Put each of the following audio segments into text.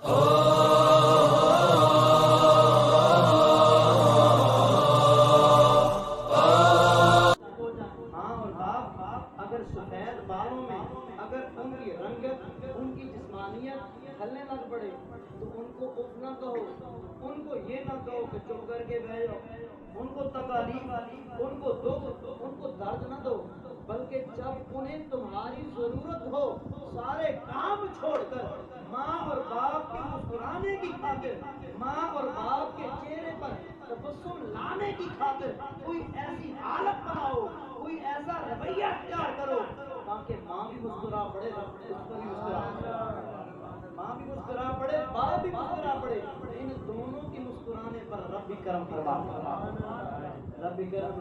اگر سفید بالوں میں اگر ان کی رنگت ان کی جسمانیت ہلنے لگ پڑے تو ان کو اف نہ کہو، ان کو یہ نہ کہو کہ چپ کر کے بیٹھ جاؤ، ان کو تکالیف، ان کو دکھ، ان کو درد نہ دو، بلکہ جب انہیں تمہاری ضرورت ہو سارے کام چھوڑ کر ماں اور باپ کے مسکرانے کی خاطر، ماں اور باپ کے چہرے پر تبسم لانے کی خاطر کوئی ایسی حالت بناؤ، کوئی ایسا رویہ اختیار کرو تاکہ ماں بھی مسکرا پڑے، اس کو بھی مسکرا پڑے، ماں بھی مسکرا پڑے، باپ بھی مسکرا پڑے، ان دونوں کی مسکرانے پر رب بھی کرم فرما، رب بھی کرم۔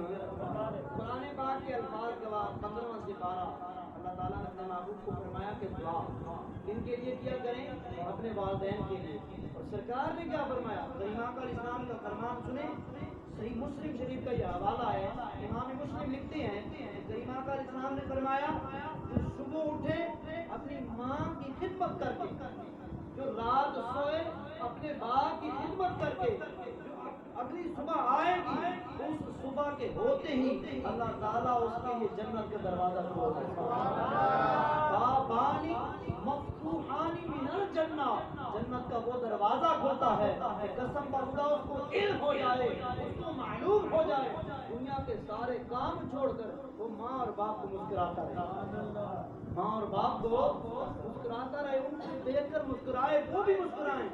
قرآن پاک کے الفاظ گواہ 15 سے 12 اللہ تعالیٰ نے اپنے محبوب کو فرمایا کہ دعا ان کے لیے کیا کریں، اپنے والدین کے لیے، اور سرکار نے کیا فرمایا، کریمہ کا اسلام کا فرمان سنیں، صحیح مسلم شریف کا یہ حوالہ ہے، امام مسلم لکھتے ہیں کریمہ کا اسلام نے فرمایا جو صبح اٹھے اپنی ماں کی خدمت کر کے، جو رات سوئے اپنے باپ کی خدمت کر کے، جو اگلی صبح آئے گی اس صبح کے ہوتے ہی اللہ تعالیٰ اس کے لیے جنت کا دروازہ کھول دیتا ہے، بابانی مفتوحانی من الجنہ، جنت کا وہ دروازہ کھلتا ہے کہ قسم بخدا اس کو علم ہو جائے، اس کو معلوم ہو جائے، دنیا کے سارے کام چھوڑ کر وہ ماں اور باپ کو مسکراتا رہے، ماں اور باپ کو مسکراتا رہے، ان کو دیکھ کر مسکرائے، وہ بھی مسکرائیں،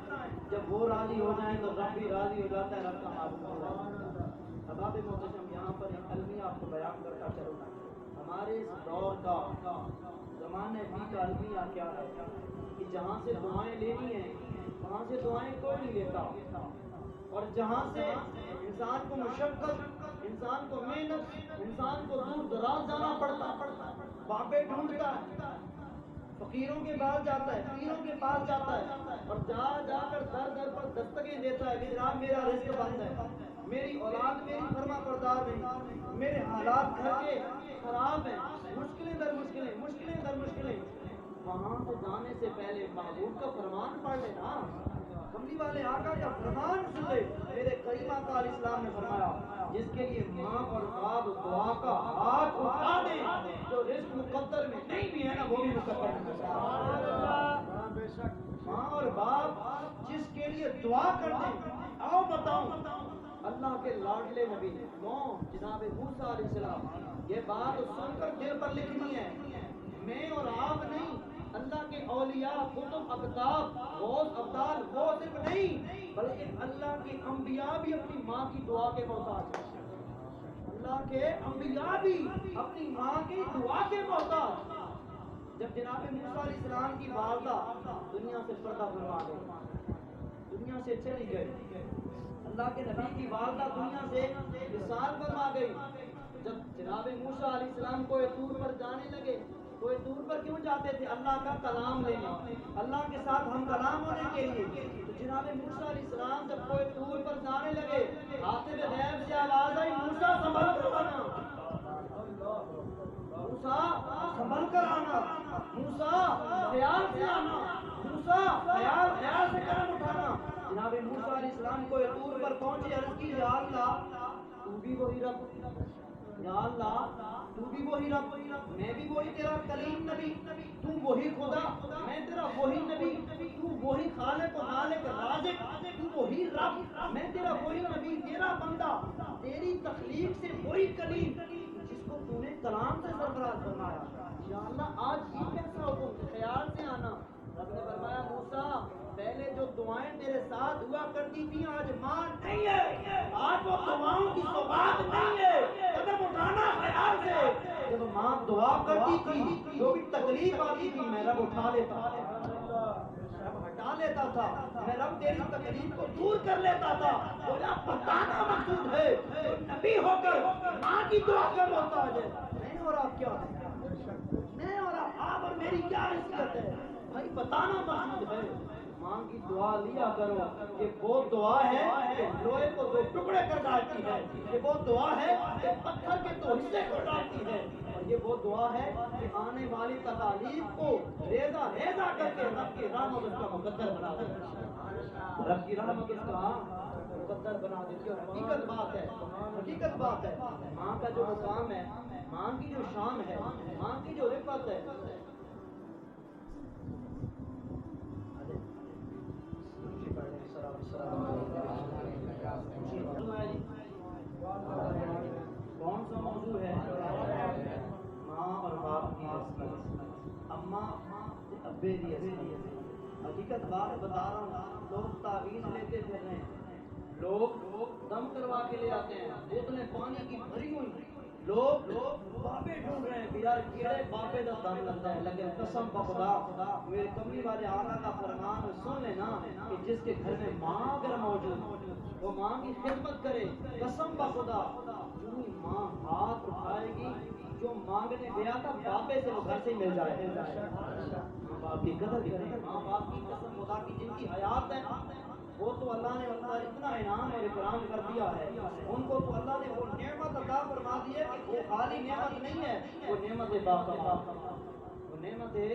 جب وہ راضی ہو جائیں تو رب بھی راضی ہو جاتا ہے، رب کا معبود ہو جاتا ہے۔ احباب محترم، یہاں پر ایک المیہ آپ کو بیان کرتا چلوں، ہمارے اس دور کا زمانے بھی کا المیہ کیا ہے کہ جہاں سے دعائیں لینی ہیں وہاں سے دعائیں کوئی نہیں لیتا، اور جہاں سے انسان کو مشقت، انسان کو محنت، انسان کو دور دراز جانا پڑتا، بابے ڈھونڈتا ہے، فقیروں کے پاس جاتا ہے، پیروں کے پاس جاتا ہے، اور جا جا کر در در پر دستکیں دیتا ہے کہ جناب میرا رزق بند ہے، میری اولاد میری فرما بردار نہیں، میرے حالات گھر کے خراب ہیں، مشکلیں در مشکلیں، مشکلیں در مشکلیں۔ وہاں سے جانے سے پہلے محبوب کا فرمان پڑھ لینا، کملی والے آقا کا فرمان سن لے، میرے کریمہ کا اسلام نے فرمایا جس کے لیے ماں اور باپ دعا کا ہاتھ اٹھا دیں جو رزق مقدر میں نہیں بھی ہے نا وہ بھی مقدر میں، ماں اور باپ جس کے لیے دعا کر دیں، آؤ بتاؤں اللہ کے لاڈلے نبی کون؟ جناب موسیٰ علیہ السلام، یہ بات سن کر دل پر لکھنی ہے، میں اور آپ نہیں، اللہ کے اولیاء قطب اقطاب غوث ابدال وہ صرف نہیں بلکہ اللہ کے انبیاء بھی اپنی ماں کی دعا کے محتاج ہیں، اللہ کے انبیاء بھی اپنی ماں کی دعا کے محتاج۔ جب جناب موسیٰ علیہ السلام کی والدہ دنیا سے پردہ فرما گئی، دنیا سے چلی گئی، اللہ کے نبی کی والدہ دنیا سے وصال فرما گئی، جب جناب موسیٰ علیہ السلام کوہ طور پر جانے لگے، کوہ طور پر کیوں جاتے تھے؟ اللہ کا کلام لینے، اللہ کے ساتھ ہم کلام ہونے کے لیے، تو جناب موسیٰ علیہ السلام جب کوہ طور پر جانے لگے، حاطب غیب سے آواز آئی موسیٰ سنبھل کر آنا، موسیٰ سنبھل کر آنا، موسیٰ خیال سے آنا، موسیٰ خیال سے قدم اٹھانا۔ جناب موسیٰ علیہ السلام کوہ طور پر پہنچے، عرض کی یا اللہ تو بھی وہی رب، یا اللہ تو بھی وہی رب، میں بھی وہی تیرا کلیم نبی، تو وہی خدا، میں تیرا وہی نبی، تو وہی خالق و مالک رازق، تو وہی رب، میں تیرا وہی نبی، تیرا بندہ، تیری تخلیق سے وہی کلیم جس کو تو نے کلام سے سرفراز فرمایا، یا اللہ آج یہ کیسا حکم، خیال سے آنا۔ رب نے فرمایا موسیٰ پہلے جو دعائیں تیرے ساتھ ہوا کرتی تھی آج ماں نہیں ہے، آج وہ دعاؤں کی سوغات نہیں ہے، قدم اٹھانا خیال سے۔ جب ماں دعا کرتی تھی جو بھی تکلیف آتی تھی میں رب اٹھا لیتا تھا، رب ہٹا لیتا تھا، میں رب تیری تکلیف کو دور کر لیتا تھا۔ بولا بتانا مقصود ہے تو نبی ہو کر ماں کی دعا کا محتاج ہے، میں اور آپ کیا ہے، میں اور آپ اور میری کیا حیثیت ہے بھائی، بتانا مقصود ہے، ماں کی دعا دعا لیا کرو. یہ وہ دعا ہے کہ لوہے کو دو ٹکڑے کر ڈالتی ہے. یہ وہ دعا ہے کہ پتھر کے دو حصے کو ڈالتی ہے. اور یہ وہ دعا ہے کہ آنے والی تکالیف کو ریزہ ریزہ کر کے رب کی رحمت اس کا مقدر بنا دیتی ہے. رب کی رحمت اس کا مقدر بنا دیتی ہے. اور حقیقت بات ہے، حقیقت بات ہے، ماں کا جو مقام ہے، ماں کی جو شان ہے، ماں کی جو رفعت ہے، کون سا موضوع ہے؟ ماں اور باپ کی رسمت، اماں ابے کی رسمت. حقیقت بات بتا رہا ہوں. لوگ تعویذ لیتے پھر رہے ہیں، لوگ دم کروا کے لے آتے ہیں بوتلیں پانی کی بھری ہوئی. لوگ بابے ڈھونڈ رہے ہیں کہ یار کیڑے بابے کا دم لگتا ہے. لیکن قسم بخدا میرے کملی والے آقا کا فرمان سن لینا کہ جس کے گھر میں ماں اگر موجود وہ ماں کی خدمت کرے. قسم بخدا جو ماں ہاتھ اٹھائے گی جو مانگنے گیا تھا بابے سے وہ گھر سے ہی مل جائے. ماں باپ کی قدر کریں. ماں باپ کی قسم خدا کی جن کی حیات ہے وہ تو اللہ نے ان کا اتنا انعام اور اکرام کر دیا ہے. ان کو تو اللہ نے وہ نعمت عطا فرما دی ہے کہ وہ خالی نعمت نہیں ہے، وہ نعمت باپ کا باپ، وہ نعمت ہے.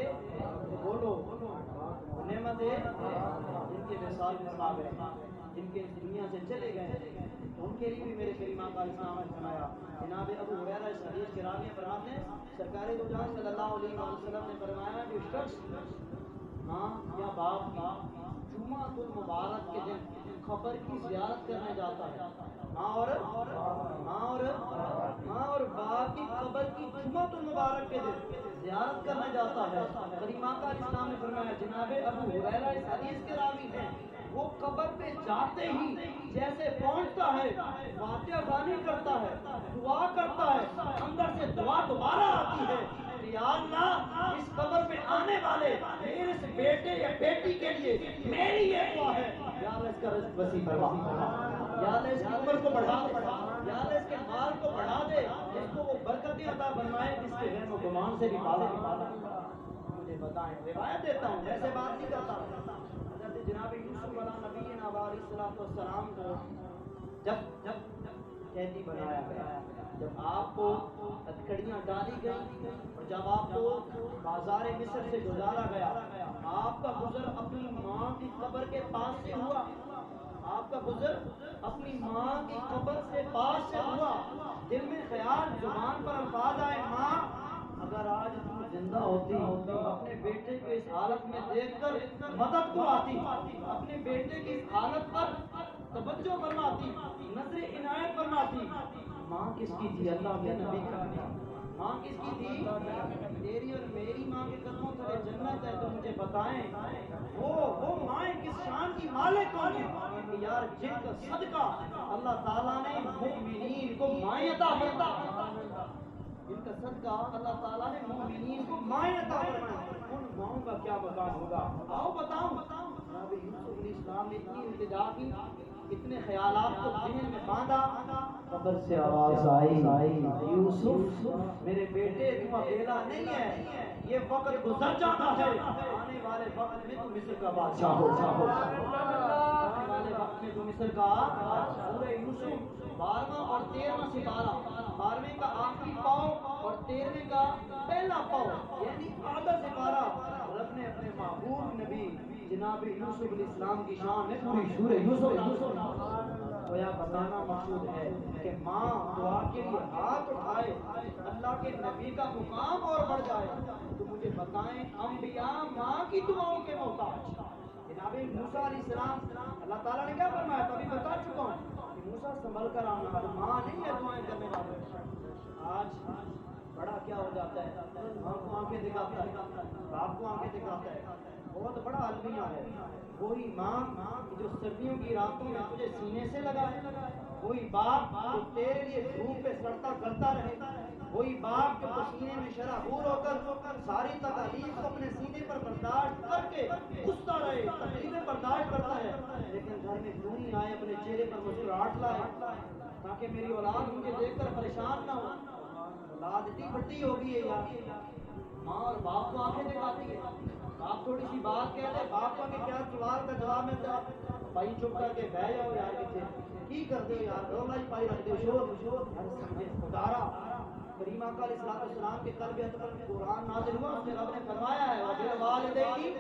بولو وہ نعمت ہے جن کے وصال فرما گئے، جن کے دنیا سے چلے گئے. ان کے لیے بھی میرے کریمہ کا اسلام نے فرمایا. جناب ابو ہریرہ اس حدیث کے راوی فرماتے ہیں سرکار دو جہان صلی اللہ علیہ وسلم نے فرمایا جو شخص ماں یا باپ کی جمعہ المبارک کے دن قبر کی زیارت کرنے جاتا ہے، ماں اور باپ کی قبر کی جمعہ المبارک کے دن زیارت کرنے جاتا ہے. کریمہ کا اسلام نے فرمایا جناب ابو ہریرہ اس حدیث کے راوی ہیں وہ قبر پہ جاتے ہی جیسے پہنچتا ہے فاتحہ خوانی کرتا ہے، دعا کرتا ہے، اندر سے دعا دوبارہ آتی ہے کہ یا اللہ اس قبر پہ آنے والے میرے اس بیٹے یا بیٹی کے لیے میری یہ دعا ہے یا اللہ اس کا رزق وسیع فرما، یا اللہ اس کی عمر کو بڑھا دے، یا اللہ اس کے مال کو بڑھا دے، اس کو وہ برکتیں عطا فرمائے جس کے وہم و گمان سے بھی بالا. مجھے بتائیں، روایت دیتا ہوں، ایسے بات نہیں کرتا. حضرت جناب یوسف علیہ نبینا علیہ السلام کو جب قیدی بنایا گیا، جب آپ کو ہتھکڑیاں ڈالی گئی اور جب آپ کو بازار مصر سے گزارا گیا، آپ کا گزر اپنی ماں کی قبر کے پاس سے ہوا. آپ کا گزر اپنی ماں کی قبر سے پاس سے ہوا. دل میں خیال، زبان پر الفاظ آئے ماں اگر آج تم زندہ ہوتی اپنے بیٹے کو اس حالت میں دیکھ کر مدد کو آتی، اپنے بیٹے کی اس حالت پر توجہ فرماتی، نظر عنایت فرماتی. ماں کس کی تھی؟ اللہ کے نبی کی. ماں کس کی تھی؟ تیری اور میری ماں کے قدموں تلے جنت ہے. تو مجھے بتائیں وہ مائیں کس شان کی مالک کون ہے کہ یار جن کا صدقہ اللہ تعالیٰ نے مومنین کو مائیں عطا فرمایا، جن کا صدقہ اللہ تعالیٰ نے مومنین کو مائیں عطا فرمایا، ان ماؤں کا کیا مقام ہوگا؟ آؤ بتاؤں. جناب یوسف علیہ السلام نے اتنی التجا کی، اتنے خیالات کو ذہن میں باندھا. قبر سے آواز آئی یوسف میرے بیٹے تم اکیلا نہیں ہے، یہ وقت گزر جاتا ہے، آنے والے وقت میں تو مصر کا بادشاہ ہو. آنے والے وقت میں تو مصر کا. سورہ یوسف 12واں اور 13واں سپارہ، 12ویں کا آخری پاؤ اور 13ویں کا پہلا پاؤ یعنی آدھا سپارہ رب نے اپنے محبوب نبی جناب یوسف علیہ السلام کی شان میں پوری سورہ یوسف کو یا بتانا مقصود ہے کہ ماں دعا کے لیے ہاتھ اٹھائے اللہ کے نبی کا مقام اور بڑھ جائے. تو مجھے بتائیں انبیاء ماں کی دعاؤں کے محتاج. جناب موسیٰ علیہ السلام اللہ تعالیٰ نے کیا فرمایا؟ تو ابھی بتا چکا ہوں کہ موسیٰ سنبھل کر آنا، تو ماں نہیں ہے دعائیں کرنے والے. آج بڑا کیا ہو جاتا ہے، ماں کو آنکھیں دکھاتا ہے، باپ کو آنکھیں دکھاتا ہے. بہت بڑا المیہ ہے. وہی ماں جو سردیوں کی راتوں میں تجھے سینے سے لگائے، وہی باپ جو تیرے لیے دھوپ پہ سڑتا کرتا رہے، وہی باپ جو پسینے میں شرابور ہو کر ساری تکالیف کو اپنے سینے پر برداشت کر کے غصہ رہے، تکلیفیں برداشت کرتا ہے، لیکن گھر میں کیوں نہیں آئے اپنے چہرے پر مسکراہٹ لائے تاکہ میری اولاد مجھے دیکھ کر پریشان نہ ہو. اولاد اتنی بڑی ہوگی ہے یار، ماں اور باپ کو آنکھیں دکھاتی ہے، آپ تھوڑی سی بات کہہ دے باپ کا کہ کیا سوال کا جواب ملتا ہے بھائی چپ کر کے بہ جاؤ یار پیچھے کی کرتے ہو یار رولا ہی پائی رکھتے ہو شور سمجھے خدارا کریم آقا علیہ الصلوۃ والسلام کے قلب اطہر میں قرآن نازل ہوا اس میں رب نے فرمایا ہے وبالوالدین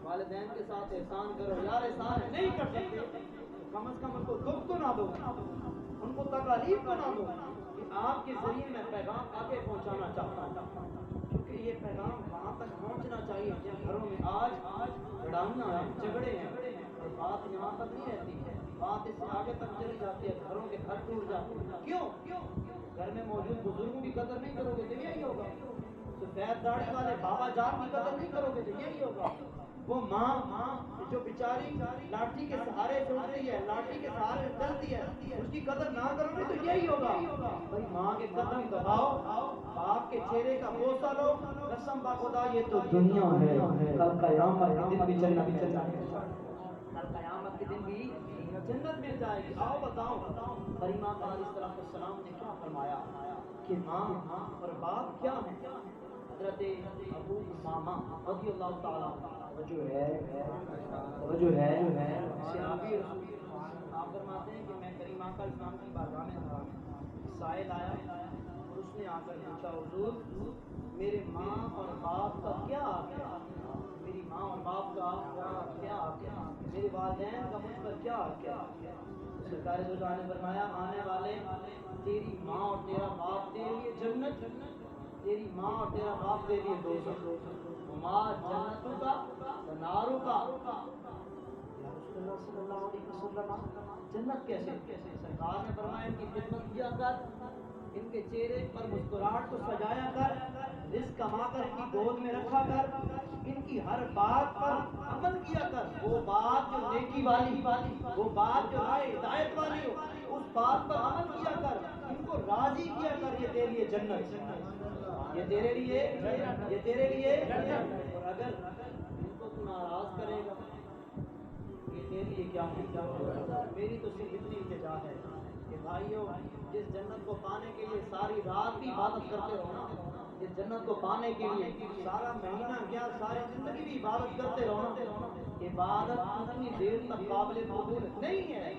والدین کے ساتھ احسان کرو یار احسان نہیں کر سکتے کم از کم ان کو دکھ تو نہ دو ان کو تکالیف تو نہ دو کہ آپ کے ذریعے میں پیغام آگے پہنچانا چاہتا ہوں کیونکہ یہ پیغام وہاں تک پہنچنا چاہیے جن گھروں میں آج لڑائیاں ہیں جھگڑے ہیں اور بات یہاں تک نہیں رہتی بات اس سے آگے تک چلی جاتی ہے گھروں کے گھر ٹوٹ جاتے ہیں کیوں گھر میں موجود بزرگوں کی قدر نہیں کرو گے تو یہی ہوگا سفید داڑھی والے بابا جان کی قدر نہیں کرو گے تو یہی ہوگا وہ ماں جو بیچاری لاٹھی کے سہارے چلتی ہے لاٹھی کے سہارے چلتی ہے اس کی قدر نہ کرو گے تو یہی ہوگا بھائی ماں کے قدم دباؤ باپ کے چہرے کا بوسہ لو قسم با خدا یہ تو دنیا ہے کل قیامت کے دن بھی جنت مل جائے گی کل قیامت کے دن بھی جنت مل جائے گی آؤ بتاؤ کریم آقا علیہ السلام نے کیا فرمایا کہ ماں اور باپ کیا ہیں حضرت ابو امامہ رضی اللہ تعالیٰ جو ہے صحابی رسول آپ فرماتے ہیں کہ میں کریم آقا علیہ السلام کی بارگاہ میں تھا سائل آیا اور اس نے آ کر پوچھا حضور میرے ماں اور باپ کا کیا حق ہے میری ماں اور باپ کا کیا حق ہے میرے والدین کا مجھ پر کیا حق ہے سرکار دو جہاں نے فرمایا آنے والے تیری ماں اور تیرا باپ تیرے لیے جنت تیری ماں اور تیرا باپ تیرے لیے دوزخ ماں جنتوں کا ناروں کا رسول اللہ صلی اللہ علیہ وسلم جنت کیسے سرکار نے فرمایا ان کی خدمت کیا کر ان کے چہرے پر مسکراہٹ کو سجایا کر رزق کما کر ان کی گود میں رکھا کر ان کی ہر بات پر عمل کیا کر وہ بات جو نیکی والی وہ بات جو رائے ہدایت والی ہو اس بات پر عمل کیا کر ان کو راضی کیا کر یہ تیرے لیے جنت یہ تیرے لیے اور اگر ان کو تو ناراض کرے گا یہ تیرے لیے کیا ہے میری تو صرف اتنی التجا ہے کہ بھائیو جس جنت کو پانے کے لیے ساری رات کی عبادت کرتے رہو نا جس جنت کو پانے کے لیے سارا مہینہ کیا ساری زندگی بھی عبادت کرتے رہو نا عبادت اتنی دیر تک قابل قبول نہیں ہے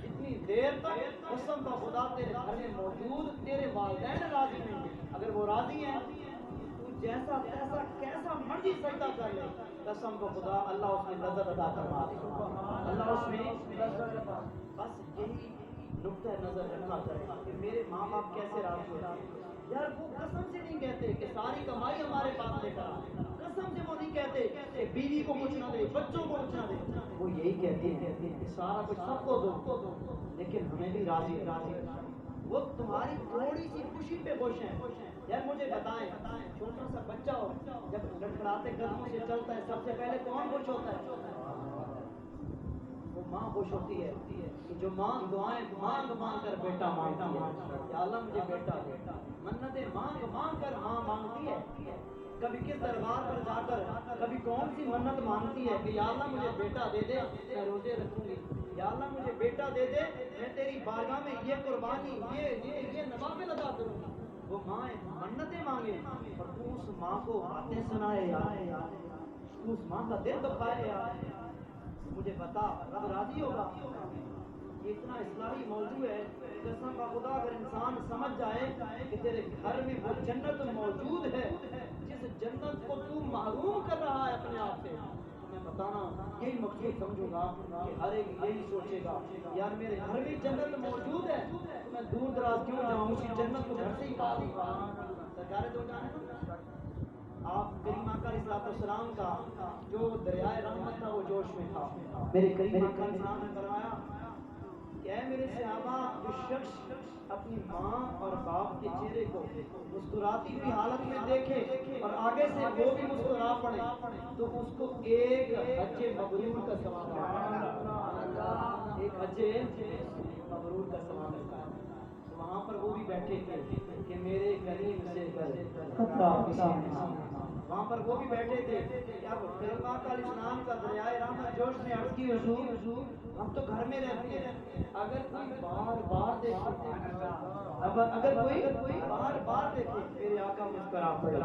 اتنی دیر تک قسم کا خدا تیرے گھر میں موجود تیرے والدین راضی نہیں ہیں اگر وہ راضی ہیں تو جیسا تیسا کیسا مرضی سجدہ کر لے قسم کا خدا اللہ اس میں لذت عطا فرما دے اللہ اس میں بس یہی نقطہ نظر رکھا کرے کہ میرے ماں باپ کیسے راضی ہوتے ہیں یار وہ قسم سے نہیں کہتے کہ ساری کمائی ہمارے پاس لے کر آ قسم سے وہ نہیں کہتے کہ بیوی کو کچھ نہ دے بچوں کو کچھ نہ دے وہ یہی کہتے ہیں کہ سارا کچھ سب کو دو لیکن ہمیں بھی راضی وہ تمہاری تھوڑی سی خوشی پہ خوش ہیں یار مجھے بتائیں چھوٹا سا بچہ ہو جب لڑکھڑاتے قدموں سے چلتا ہے سب سے پہلے کون خوش ہوتا ہے وہ ماں خوش ہوتی ہے کہ جو ماں دعائیں مانگ کر بیٹا مانگتی ہے یا اللہ مجھے بیٹا دے منتیں مانگ کر ماں مانگتی ہے کبھی کس دربار پر جا کر کبھی کون سی منت مانگتی ہے کہ یا اللہ مجھے بیٹا دے دے میں روزے رکھوں گی یا اللہ مجھے بیٹا دے دے میں تیری بارگاہ میں یہ قربانی یہ نوافل ادا کروں گی وہ ماں منتیں مانگے اور تو اس ماں کو باتیں سنائے یار تو اس ماں کا دل دکھائے یار مجھے بتا رب راضی ہوگا یہ اتنا اصلاحی موضوع ہے قسم کا خدا اگر انسان سمجھ جائے کہ تیرے گھر میں وہ جنت موجود ہے جس جنت کو تو محروم کر رہا ہے اپنے آپ سے تو میں بتانا یہی مقصود سمجھوں گا کہ ہر ایک یہی سوچے گا یار میرے گھر میں جنت موجود ہے تو میں دور دراز کیوں جاؤں اسی جنت کو گھر سے ہی پا لوں گا سرکار دو جانے آپ کریم آقا علیہ السلام کا جو دریائے رحمت تھا وہ جوش میں تھا میرے کریم آقا علیہ السلام نے فرمایا کہ اے میرے صحابہ جو شخص اپنی ماں اور باپ کے چہرے کو مسکراتی ہوئی حالت میں دیکھے اور آگے سے وہ بھی مسکرا پڑے تو اس کو ایک حج مبرور کا ثواب ملتا ہے ایک حج مبرور کا ثواب ملتا ہے وہاں پر وہ بھی بیٹھے تھے کہ میرے کریم سے وہاں پر وہ بھی بیٹھے تھے کہ اب کریم آقا علیہ السلام کا دریائے رحمت جوش میں عرض کی حضور ہم تو گھر میں رہتے ہیں، اگر کوئی بار بار دیکھے، اگر کوئی بار بار دیکھے، میرے آقا مسکرا پڑے،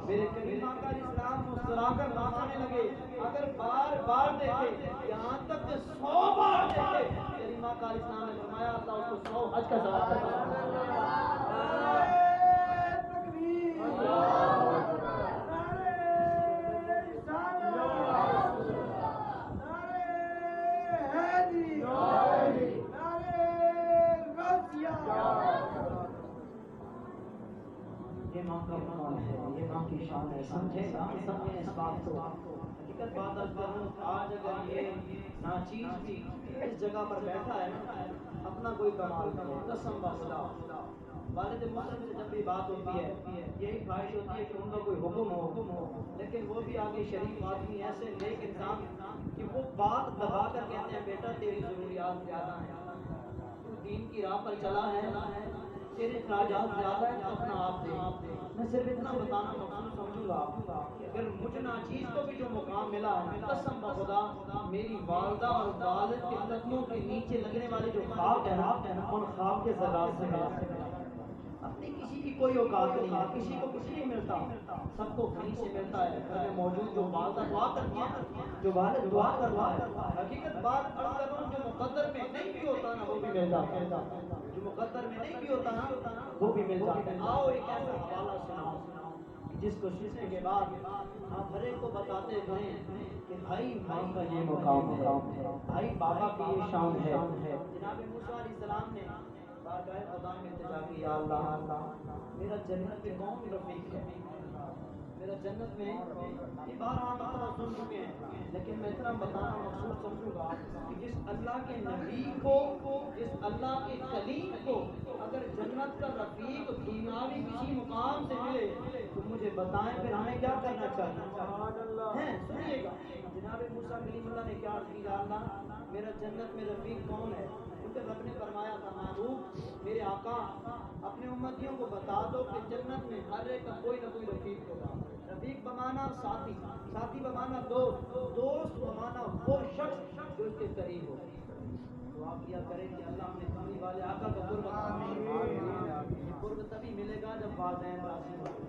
میرے کریم آقا علیہ السلام مسکرا کر فرمانے لگے، اگر بار بار دیکھے یہاں تک کہ 100 بار دیکھے، کریم آقا علیہ السلام نے فرمایا اللہ اس کو 100 حج کا ثواب دیتا ہے۔ یہ ماں کا مقام ہے، یہ ماں کی شان ہے، سمجھے اس بات کو۔ حقیقت بات کروں، آج اگر یہ ناچیز بھی اس جگہ پر بیٹھا ہے نا، اپنا کوئی کمال نہیں ہے، قسم بخدا۔ والد محترم سے جب بھی بات ہوتی ہے یہی خواہش ہوتی ہے کہ ان کا کوئی حکم ہو، لیکن وہ بھی آگے شریف آدمی ایسے نیک انسان کہ وہ بات دبا کر کہتے ہیں بیٹا تیری ضروریات زیادہ ہیں، تو دین کی راہ پر چلا ہے، تیرے اخراجات زیادہ ہیں تو اپنا آپ دے۔ میں صرف اتنا بتانا مقصود سمجھوں گا کہ اگر مجھ ناچیز کو بھی جو مقام ملا ہے، قسم بخدا میری والدہ اور والد کے قدموں کے نیچے لگنے والے جو خواب ہے نا، ان خواب کے ذرات سے ملا۔ اپنی کسی کی کوئی اوقات نہیں ہے، کسی کو کچھ نہیں ملتا، سب کو کہیں سے ملتا ہے۔ گھر میں موجود جو والدہ دعا کرتی ہے، جو والد دعا کرتا ہے، حقیقت بات عرض کر رہا ہوں، جو مقدر میں نہیں بھی ہوتا نا وہ بھی مل جاتا ہے، جو مقدر میں نہیں بھی ہوتا نا وہ بھی مل جاتا ہے۔ آؤ ایک ایسا حوالہ سناؤ جس کو سننے کے بعد آپ ہر ایک کو بتاتے رہیں کہ بھائی ماں کا یہ مقام ہے، بھائی بابا کی یہ شان ہے۔ جناب موسیٰ علیہ السلام نے بارگاہ خدا میں التجا کی، یا اللہ میرا جنت میں کون رفیق ہے، میرا جنت میں یہ بار آپ سن چکے ہیں، لیکن میں اتنا بتانا مقصود سمجھوں گا کہ جس اللہ کے نبی کو، جس اللہ کے کلیم کو اگر جنت کا رفیق دنیاوی کسی مقام سے ملے تو مجھے بتائیں پھر ہمیں کیا کرنا چاہیے۔ سنیے گا جناب موسیٰ کلیم اللہ نے کیا عرض کی، یا اللہ میرا جنت میں رفیق کون ہے؟ کیونکہ رب نے فرمایا تھا معروف میرے آقا اپنے امتیوں کو بتا دو کہ جنت میں ہر ایک کا کوئی نہ کوئی رفیق ہوگا۔ رفیق بمانا ساتھی، ساتھی بمانا دوست، دوست بمانا وہ شخص جو اس کے قریب ہو۔ دعا کیا کریں کہ اللہ ہمیں کملی والے آقا کا قرب عطا فرمائے۔ یہ قرب تبھی ملے گا جب والدین راضی ہوں،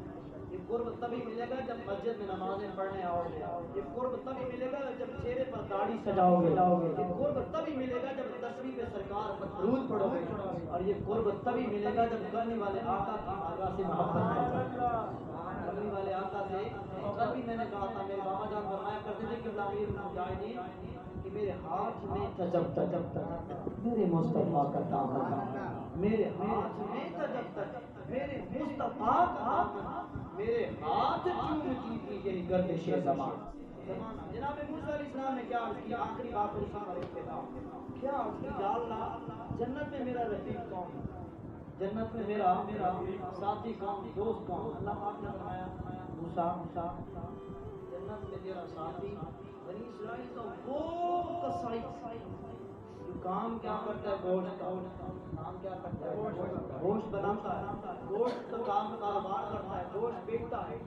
یہ قرب تبھی ملے گا جب مسجد میں نمازیں پڑھنے آؤ گے، یہ قرب تبھی ملے گا جب چہرے پر داڑھی سجاؤ گے، یہ قرب تبھی ملے گا جب تصویر پہ سرکار پر درود پڑھو گے، اور یہ قرب تبھی ملے گا جب کرنے والے آقا کی بارگاہ سے محبت کرنے والے آقا سے۔ کل بھی میں نے کہا تھا میرے بابا جان فرمایا کرتے تھے کہ امیر المجاہدین کہ میرے ہاتھ میں تھا جب تک میرے مصطفیٰ کا دامن، میرے ہاتھ میں تھا جب تک میرے مصطفیٰ کا دامن، میرے ہاتھ چومتی تھی یہی گردش زمان۔ جناب موسیٰ علیہ السلام نے کیا عرض کیا، آخری بات اور اسی پر اختتام، کیا عرض کی، یا اللہ جنت میں میرا رفیق کون، جنت میں میرا ساتھی کون، دوست کون؟ اللہ پاک نے فرمایا موسیٰ جنت میں تیرا ساتھی بنی اسرائیل کا وہ کسائی جو کام کیا کرتا ہے، گوشت کا کام کیا کرتا ہے، گوشت بناتا ہے، گوشت کا کام کاروبار کرتا ہے، گوشت بیچتا ہے۔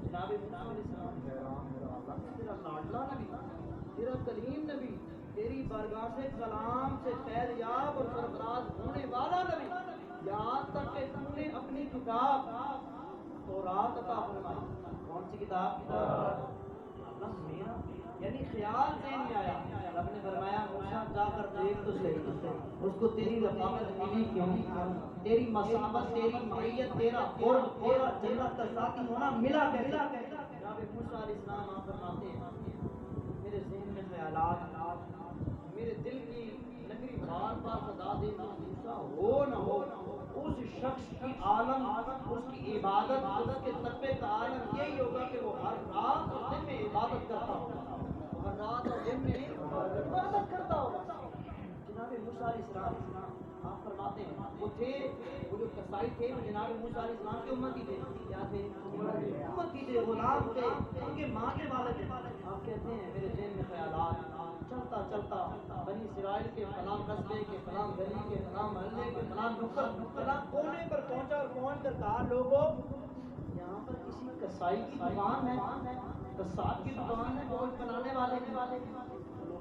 جناب موسیٰ علیہ السلام تیرا لاڈلا نبی، تیرا کریم نبی، تیری بارگاہ سے کلام سے فیض یاب اور سرفراز ہونے والا نبی، یہاں تک کہ تم نے اپنی کتاب تورات عطا فرمائی۔ کون سی کتاب؟ میرا یعنی خیال سے نہیں آیا، رب نے فرمایا موسیٰ جا کر دیکھ تو صحیح اس کو تیری رفاقت ملی کیوں، تیری مسابت، تیری معیت، تیرا قرب، تیرا جنت کا ساتھی ہونا ملا کیسے؟ جناب موسیٰ علیہ السلام آپ فرماتے ہیں میرے ذہن میں خیالات، میرے دل کی لکڑی بار بار بتا دے موسیٰ ہو نہ ہو اس شخص کی عالم، اس کی عبادت، اس کے تقوی کا عالم یہی ہوگا کہ وہ ہر رات اور دن میں عبادت کرتا ہوگا، ہر رات اور دن میں عبادت کرتا ہوگا۔ جناب موسیٰ علیہ السلام آپ فرماتے ہیں وہ تھے، وہ جو کسائی تھے وہ جناب موسیٰ علیہ السلام کے امتی تھے، کیا تھے؟ امتی تھے، غلام تھے، ان کے ماننے والے تھے۔ آپ کہتے ہیں میرے ذہن میں خیالات، چلتا چلتا بنی اسرائیل کے فلاں قصبے کے فلاں گلی کے فلاں محلے کے فلاں نکڑ فلاں کونے پر پہنچا اور پہنچ کر کہا لوگوں یہاں پر کسی کسائی کی دکان ہے، قصاب کی دکان ہے، گوشت بنانے والے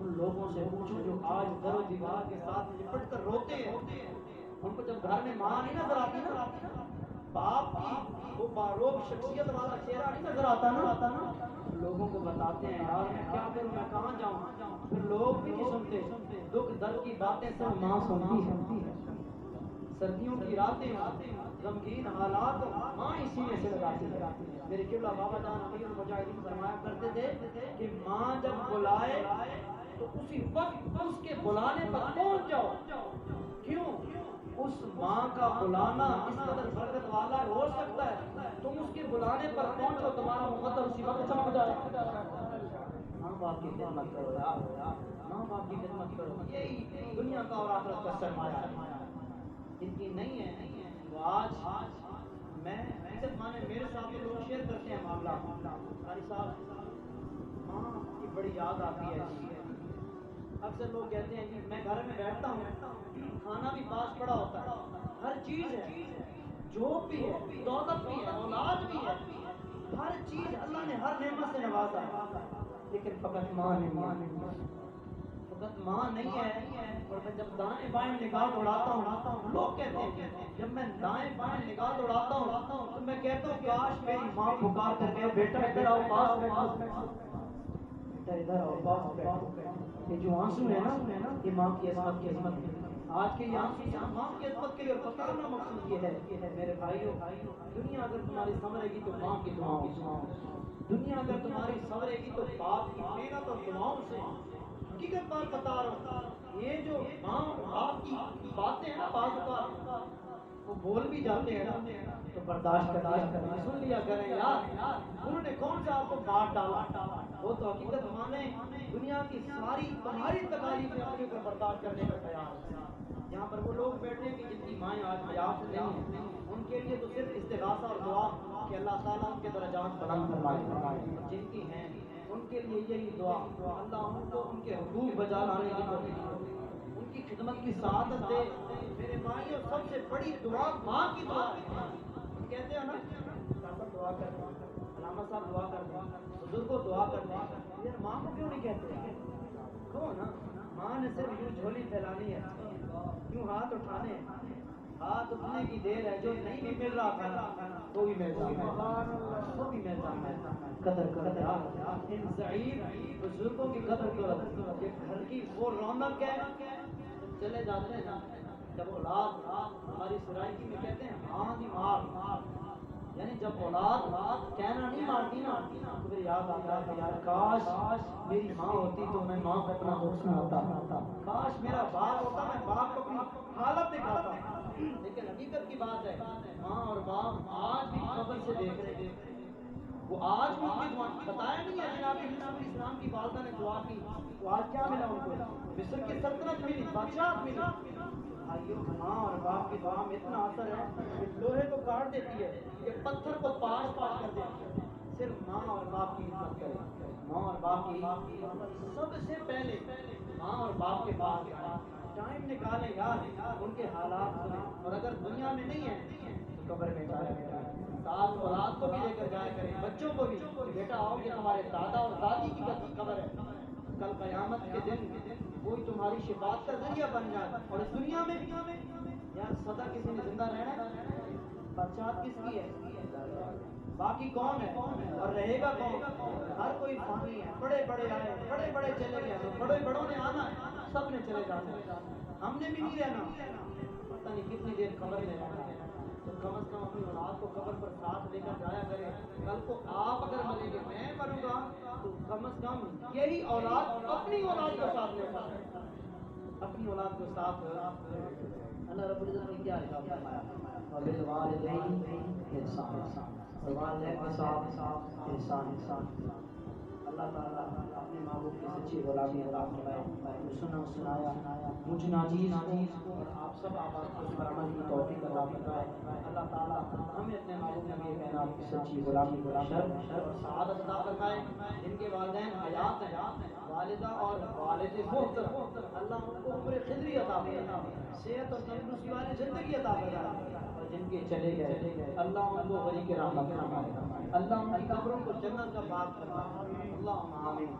ان لوگوں سے پوچھو جو آج در و دیوار کے ساتھ لپٹ کر روتے ہیں، ان کو جب گھر میں ماں نہیں نظر آتی نا، باپ کی وہ باروب شخصیت والا چہرہ نہیں نظر آتا نا، لوگوں کو بتاتے ہیں یار میں کیا کروں، میں کہاں جاؤں، پھر لوگ بھی نہیں سنتے، دکھ درد کی باتیں صرف ماں سنتی ہے، سردیوں کی راتیں غمگین حالات ماں اسی میں سے لگاتی ہے۔ میرے قبلہ بابا جان امیر المجاہدین فرمایا کرتے تھے کہ ماں جب بلائے تو اسی وقت اس کے بلانے پر پہنچ جاؤ، کیوں؟ اس ماں کا بلانا اس قدر برکت والا ہو سکتا ہے، تم اس کے بلانے پر پہنچو، تمہارا مقدر اسی وقت چمک جائے۔ ماں باپ کی خدمت کرو یار، ماں باپ کی خدمت کرو، یہی دنیا کا اور آخرت کا سرمایہ ہے۔ جن کی نہیں ہے وہ آج میں عزت مانے میرے ساتھ لوگ شیئر کرتے ہیں معاملہ، قاری صاحب ماں کی بڑی یاد آتی ہے جی، اکثر لوگ کہتے ہیں جی میں گھر میں بیٹھتا ہوں، کھانا بھی پاس پڑا ہوتا ہے، ہر چیز ہے، جاب بھی ہے، دولت بھی ہے، اولاد بھی ہے، ہر چیز اللہ نے ہر نعمت سے نوازا ہے، لیکن فقط ماں نہیں ہے، فقط ماں نہیں ہے۔ اور میں جب دائیں بائیں نگاہ دوڑاتا ہوں، لوگ کہتے ہیں جب میں دائیں بائیں نگاہ دوڑاتا ہوں تو میں کہتا ہوں کاش میری ماں پکار کر کے بیٹا ادھر آؤ پاس بیٹھو، بیٹا ادھر آؤ پاس بیٹھو۔ یہ جو آنسو ہے نا یہ ماں کی عظمت کی عظمت ہے، آج کے یہ آنسو صرف ماں کی عظمت کے لیے پکارنا مقصود یہ ہے میرے بھائیوں، دنیا اگر تمہاری سنورے گی تو ماں کی دعاؤں سے، دنیا اگر تمہاری سنورے گی تو باپ کی محنت اور دعاؤں سے۔ حقیقت بات بتا رہا ہوں، یہ جو ماں اور باپ کی باتیں ہیں نا بعض اوقات وہ بول بھی جاتے ہیں نا تو برداشت کرنا سن لیا کریں یار، انہوں نے کون سا آپ کو بات ڈالا، وہ تو حقیقت مانے دنیا کی ساری تمہاری تکالیف اپنے اوپر برداشت کرنے کا خیال ہے۔ جہاں پر وہ لوگ بیٹھے ہیں کہ جن کی مائیں آج حیات نہیں ہیں، ان کے لیے تو صرف استغاثہ اور دعا کہ اللہ تعالیٰ ان کے درجات بلند فرمائے، جن کی ہیں ان کے لیے یہی دعا اللہ ان کو ان کے حقوق بجا لانے کی توفیق، ان کی خدمت کی سعادت دے۔ میرے بھائیوں سب سے بڑی دعا ماں کی دعا ہے، ہم کہتے ہیں نا صاحب دعا کر دیں، علامہ صاحب دعا کر دیں، بزرگ کو دعا کر دیں، یار ماں کو کیوں نہیں کہتے؟ کہو نا، ماں نے صرف یوں جھولی پھیلانی ہے، یوں ہاتھ اٹھانے ہیں، ہاتھ اٹھنے کی دیر ہے، جو نہیں بھی مل رہا تھا وہ بھی مل جاتا ہے، وہ بھی مل جاتا ہے۔ قدر کرو یار، ان ضعیف بزرگوں کی قدر کرو، یہ گھر کی وہ رونق ہے۔ جب چلے جاتے ہیں نا، جب اولاد ہماری سرائکی میں کہتے ہیں ہاں دی مار، یعنی جب اولاد کہنا نہیں مانتی نا تو پھر یاد آتا ہے یار کاش میری ماں ہوتی تو میں ماں کو اپنا دکھ سناتا، کاش میرا باپ ہوتا میں باپ کو اپنی حالت دکھاتا۔ لیکن حقیقت کی بات ہے ماں اور باپ آج بھی قبر سے دیکھ رہے ہیں، وہ آج بھی ان کی دعا بتایا نہیں ہے جناب یوسف علیہ السلام کی والدہ نے دعا کی تو آج کیا ملا ان کو؟ مصر کی سلطنت ملی، بادشاہت ملی۔ بھائیوں ماں اور باپ کی دعا میں اتنا اثر ہے کہ لوہے کو کاٹ دیتی ہے، کہ پتھر کو پاش پاش کر دیتی ہے۔ صرف ماں اور باپ کی خدمت کرے، ماں اور باپ کی سب سے پہلے ماں اور باپ کے پاس جائیں، ٹائم نکالیں یار، ان کے حالات سنیں، اور اگر دنیا میں نہیں ہے تو قبر میں جایا کریں، ساتھ اولاد کو بھی لے کر جایا کریں، بچوں کو بھی، بیٹا آؤ کہ تمہارے دادا اور دادی کی قبر ہے، کل قیامت کے دن کوئی تمہاری شفاعت کا ذریعہ بن جائے۔ اور اس دنیا میں یار سدا کسی نے زندہ رہنا ہے، بادشاہت کس کی ہے؟ باقی کون ہے اور رہے گا کون؟ ہر کوئی فانی ہے، بڑے بڑے آئے، بڑے بڑے چلے گئے، تو بڑے بڑوں نے آنا ہے، سب نے چلے جانا ہے، ہم نے بھی نہیں رہنا، پتہ نہیں کتنی دیر قبر میں رہنا ہے۔ تو کم از کم اپنی اولاد کو قبر پر ساتھ لے کر جایا کرے، کل کو آپ اگر مریں گے میں مروں گا تو کم از کم یہی اولاد اپنی اولاد کو ساتھ لے کر، اپنی اولاد کو ساتھ۔ اللہ رب العزت نے کیا ارشاد فرمایا؟ وبالوالدین احسانا، اور والدین کے ساتھ احسان۔ اللہ تعالیٰ اپنے محبوب کی سچی غلامی عطا فرمائے، سنا سنایا مجھ ناچیز کو اور آپ سب آباد کو اس پر عمل کی توفیق عطا فرمائے۔ اللہ تعالیٰ ہمیں اپنے محبوب نبی کائنات کی سچی غلامی شرف اور سعادت عطا فرمائے، جن کے والدین حیات ہیں والدہ اور والد محترم اللہ ان کو عمر خضری عطا فرمائے، صحت اور تندرستی والی زندگی عطا فرمائے، اور جن کے چلے گئے اللہ ان کو غریق رحمت فرمائے، اللہ ان کی قبروں کو جنت کا باغ فرمائے، اللہم آمین۔